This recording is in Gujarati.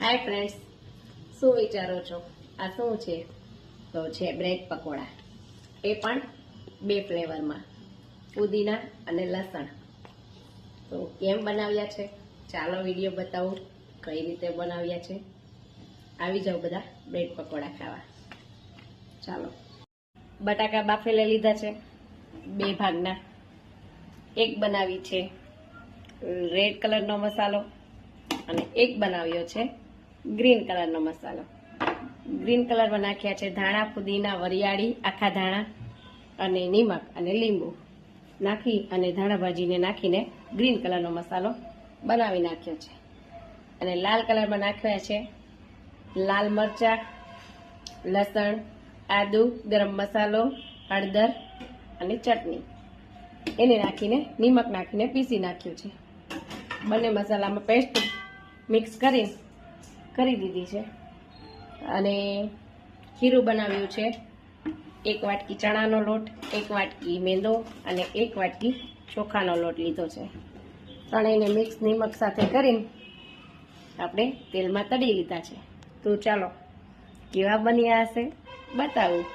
હાય ફ્રેન્ડ્સ, શું વિચારો છો? આ શું છે? તો છે બ્રેડ પકોડા, એ પણ 2 ફ્લેવરમાં, પુદીના અને લસણ. તો કેમ બનાવ્યા છે ચાલો વિડીયો બતાવું કઈ રીતે બનાવ્યા છે. આવી જાઓ બધા બ્રેડ પકોડા ખાવા. ચાલો, બટાકા બાફેલા લીધા છે 2 ભાગના. એક બનાવી છે રેડ કલરનો મસાલો અને એક બનાવ્યો છે ગ્રીન કલરનો મસાલો. ગ્રીન કલરમાં નાખ્યા છે ધાણા, પુદીના, વરિયાળી, આખા ધાણા અને નિમક અને લીંબુ નાખી અને ધાણા ભાજીને નાખીને ગ્રીન કલરનો મસાલો બનાવી નાખ્યો છે. અને લાલ કલરમાં નાખ્યા છે લાલ મરચા, લસણ, આદુ, ગરમ મસાલો, હળદર અને ચટણી. એને નાખીને નિમક નાખીને પીસી નાખ્યું છે. બંને મસાલામાં પેસ્ટ મિક્સ કરી દીધી છે. અને ખીરું બનાવ્યું છે 1 વાટકી ચણાનો લોટ, 1 વાટકી મેંદો અને 1 વાટકી ચોખાનો લોટ લીધો છે. ત્રણેયને મિક્સ નિમક સાથે કરીને આપણે તેલમાં તળી લીધા છે. તો ચાલો કેવા બન્યા હશે બતાવું.